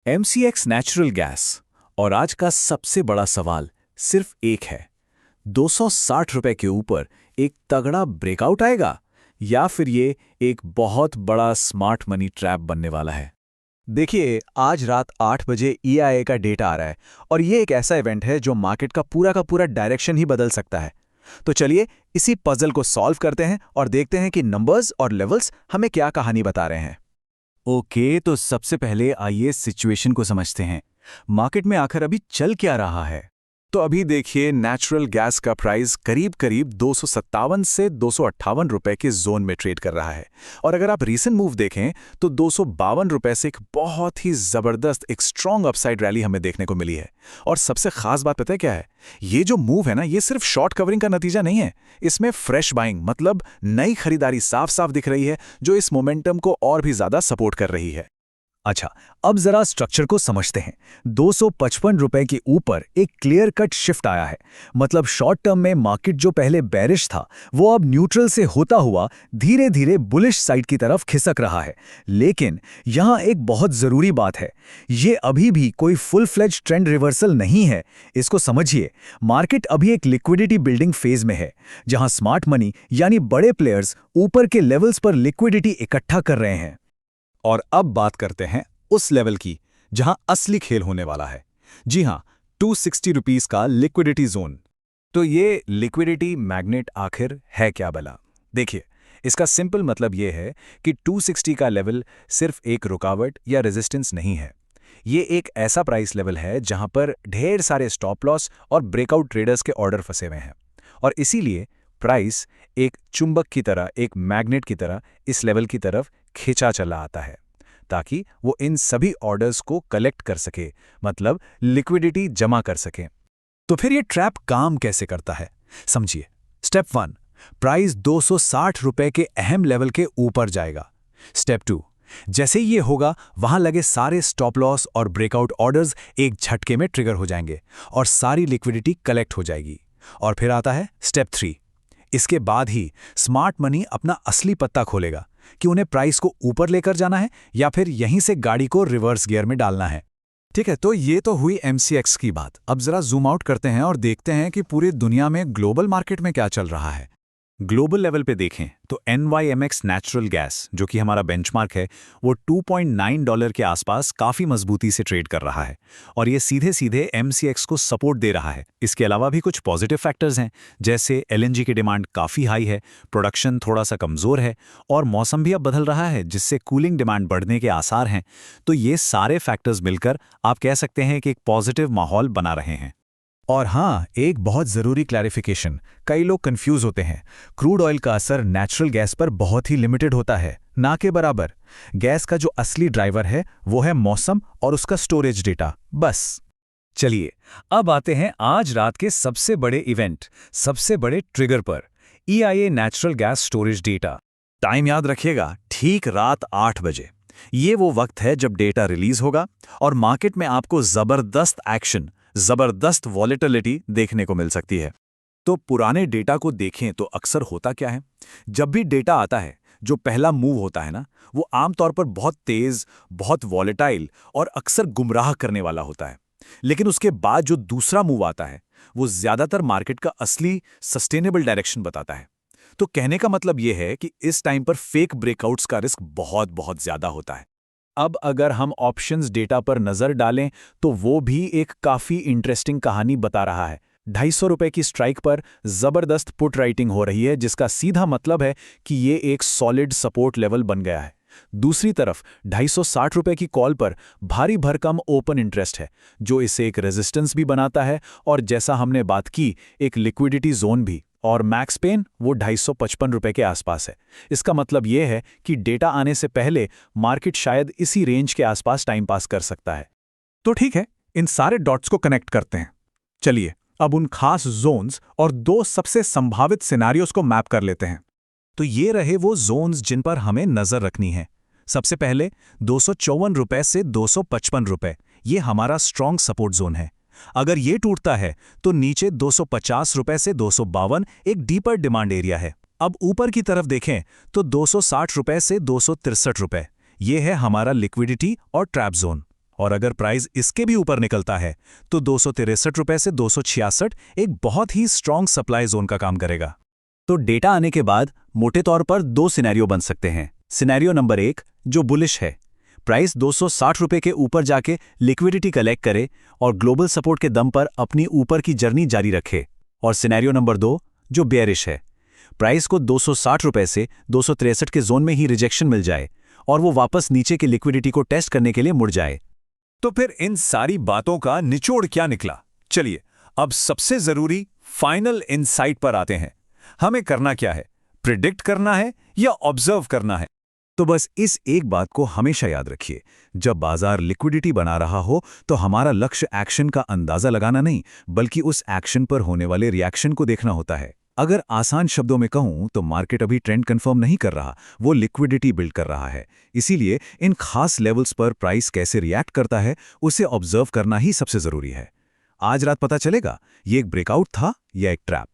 MCX natural gas. और आज का सबसे बड़ा सवाल सिर्फ एक है, 260 रुपए के ऊपर एक तगड़ा ब्रेकआउट आएगा या फिर ये एक बहुत बड़ा स्मार्ट मनी ट्रैप बनने वाला है। देखिए, आज रात 8 बजे EIA का डेटा आ रहा है और ये एक ऐसा इवेंट है जो मार्केट का पूरा डायरेक्शन ही बदल सकता है। तो चलिए इसी पजल को सॉल्व करते हैं और देखते हैं कि नंबर्स और लेवल्स हमें क्या कहानी बता रहे हैं। ओके, तो सबसे पहले आइए सिचुएशन को समझते हैं। मार्केट में आखिर अभी चल क्या रहा है? तो अभी देखिए, नेचुरल गैस का प्राइस करीब 257 से 258 रुपए के जोन में ट्रेड कर रहा है। और अगर आप रीसेंट मूव देखें तो 252 रुपए से एक बहुत ही जबरदस्त एक स्ट्रॉन्ग अपसाइड रैली हमें देखने को मिली है। और सबसे खास बात पता है क्या है? ये जो मूव है ना, ये सिर्फ शॉर्ट कवरिंग का नतीजा नहीं है। इसमें फ्रेश बाइंग मतलब नई खरीदारी साफ साफ दिख रही है, जो इस मोमेंटम को और भी ज्यादा सपोर्ट कर रही है। अच्छा, अब जरा स्ट्रक्चर को समझते हैं। 255 रुपए के ऊपर एक क्लियर कट शिफ्ट आया है। मतलब शॉर्ट टर्म में मार्केट जो पहले बेरिश था वो अब न्यूट्रल से होता हुआ धीरे धीरे बुलिश साइड की तरफ खिसक रहा है। लेकिन यहां एक बहुत जरूरी बात है, ये अभी भी कोई फुल फ्लेज ट्रेंड रिवर्सल नहीं है। इसको समझिए, मार्केट अभी एक लिक्विडिटी बिल्डिंग फेज में है, जहां स्मार्ट मनी यानी बड़े प्लेयर्स ऊपर के लेवल्स पर लिक्विडिटी इकट्ठा कर रहे हैं। और अब बात करते हैं उस लेवल की जहां असली खेल होने वाला है। जी हां, 260 रुपीस का लिक्विडिटी जोन। तो ये लिक्विडिटी मैग्नेट आखिर है क्या भला? देखिए, इसका सिंपल मतलब ये है कि 260 का लेवल सिर्फ एक रुकावट या रेजिस्टेंस नहीं है। ये एक ऐसा प्राइस लेवल है जहां पर ढेर सारे स्टॉप लॉस और ब्रेकआउट ट्रेडर्स के ऑर्डर फंसे हुए हैं। और इसीलिए प्राइस एक चुंबक की तरह, एक मैग्नेट की तरह इस लेवल की तरफ खींचा चला आता है, ताकि वो इन सभी ऑर्डर्स को कलेक्ट कर सके, मतलब लिक्विडिटी जमा कर सके। तो फिर ये ट्रैप काम कैसे करता है? समझिए। स्टेप 1, प्राइस 260 रुपए के अहम लेवल के ऊपर जाएगा। स्टेप 2, जैसे ये होगा वहां लगे सारे स्टॉप लॉस और ब्रेकआउट ऑर्डर्स एक झटके में ट्रिगर हो जाएंगे और सारी लिक्विडिटी कलेक्ट हो जाएगी। और फिर आता है स्टेप 3। इसके बाद ही स्मार्ट मनी अपना असली पत्ता खोलेगा कि उन्हें प्राइस को ऊपर लेकर जाना है या फिर यहीं से गाड़ी को रिवर्स गियर में डालना है। ठीक है, तो ये तो हुई MCX की बात। अब जरा जूम आउट करते हैं और देखते हैं कि पूरी दुनिया में ग्लोबल मार्केट में क्या चल रहा है। ग्लोबल लेवल पे देखें तो NYMX नेचुरल गैस, जो कि हमारा बेंचमार्क है, वो $2.9 के आसपास काफ़ी मजबूती से ट्रेड कर रहा है और ये सीधे सीधे MCX को सपोर्ट दे रहा है। इसके अलावा भी कुछ पॉजिटिव फैक्टर्स हैं, जैसे LNG की डिमांड काफ़ी हाई है, प्रोडक्शन थोड़ा सा कमज़ोर है और मौसम भी अब बदल रहा है, जिससे कूलिंग डिमांड बढ़ने के आसार हैं। तो ये सारे फैक्टर्स मिलकर आप कह सकते हैं कि एक पॉजिटिव माहौल बना रहे हैं। और हाँ, एक बहुत ज़रूरी क्लैरिफिकेशन, कई लोग कंफ्यूज होते हैं। क्रूड ऑयल का असर नेचुरल गैस पर बहुत ही लिमिटेड होता है, ना के बराबर। गैस का जो असली ड्राइवर है वो है मौसम और उसका स्टोरेज डेटा, बस। चलिए, अब आते हैं आज रात के सबसे बड़े इवेंट, सबसे बड़े ट्रिगर पर, EIA natural gas storage data. Time याद रखिएगा, ठीक रात 8 बजे। ये वो वक्त है जब डेटा रिलीज होगा और मार्केट में आपको जबरदस्त एक्शन, जबरदस्त वॉलेटिलिटी देखने को मिल सकती है। तो पुराने डेटा को देखें तो अक्सर होता क्या है, जब भी डेटा आता है, जो पहला मूव होता है ना, वो आमतौर पर बहुत तेज, बहुत वॉलेटाइल और अक्सर गुमराह करने वाला होता है। लेकिन उसके बाद जो दूसरा मूव आता है, वो ज्यादातर मार्केट का असली सस्टेनेबल डायरेक्शन बताता है। तो कहने का मतलब यह है कि इस टाइम पर फेक ब्रेकआउट्स का रिस्क बहुत बहुत ज्यादा होता है। अब अगर हम ऑप्शंस डेटा पर नजर डालें तो वो भी एक काफी इंटरेस्टिंग कहानी बता रहा है। 250 रुपए की स्ट्राइक पर जबरदस्त पुट राइटिंग हो रही है, जिसका सीधा मतलब है कि ये एक सॉलिड सपोर्ट लेवल बन गया है। दूसरी तरफ 260 रुपए की कॉल पर भारी भरकम ओपन इंटरेस्ट है, जो इसे एक रेजिस्टेंस भी बनाता है और जैसा हमने बात की, एक लिक्विडिटी जोन भी। और मैक्स पेन वो 255 रुपए के आसपास है। इसका मतलब यह है कि डेटा आने से पहले मार्केट शायद इसी रेंज के आसपास टाइम पास कर सकता है। तो ठीक है, इन सारे डॉट्स को कनेक्ट करते हैं। चलिए अब उन खास जोन्स और दो सबसे संभावित सिनेरियोज को मैप कर लेते हैं। तो ये रहे वो जोन्स जिन पर हमें नजर रखनी है। सबसे पहले 254 रुपए से 255 रुपए, ये हमारा स्ट्रॉन्ग सपोर्ट जोन है। अगर ये टूटता है तो नीचे 250 रुपए से 252 एक डीपर डिमांड एरिया है। अब ऊपर की तरफ देखें तो 260 रुपए से 263 रुपए, ये है हमारा लिक्विडिटी और ट्रैप जोन। और अगर प्राइस इसके भी ऊपर निकलता है तो 263 रुपए से 266 एक बहुत ही स्ट्रॉन्ग सप्लाई जोन का काम करेगा। तो डेटा आने के बाद मोटे तौर पर 2 सिनेरियो बन सकते हैं। सिनेरियो नंबर 1 जो बुलिश है, प्राइस 260 रुपए के ऊपर जाके लिक्विडिटी कलेक्ट करे और ग्लोबल सपोर्ट के दम पर अपनी ऊपर की जर्नी जारी रखे। और सिनेरियो नंबर 2 जो बेयरिश है, प्राइस को 260 रुपए से 263 के जोन में ही रिजेक्शन मिल जाए और वो वापस नीचे की लिक्विडिटी को टेस्ट करने के लिए मुड़ जाए। तो फिर इन सारी बातों का निचोड़ क्या निकला? चलिए अब सबसे जरूरी फाइनल इनसाइट पर आते हैं। हमें करना क्या है? प्रिडिक्ट करना है या ऑब्जर्व करना है? तो बस इस एक बात को हमेशा याद रखिए, जब बाजार लिक्विडिटी बना रहा हो तो हमारा लक्ष्य एक्शन का अंदाजा लगाना नहीं, बल्कि उस एक्शन पर होने वाले रिएक्शन को देखना होता है। अगर आसान शब्दों में कहूं तो मार्केट अभी ट्रेंड कंफर्म नहीं कर रहा, वो लिक्विडिटी बिल्ड कर रहा है। इसीलिए इन खास लेवल्स पर प्राइस कैसे रिएक्ट करता है उसे ऑब्जर्व करना ही सबसे जरूरी है। आज रात पता चलेगा ये एक ब्रेकआउट था या एक ट्रैप।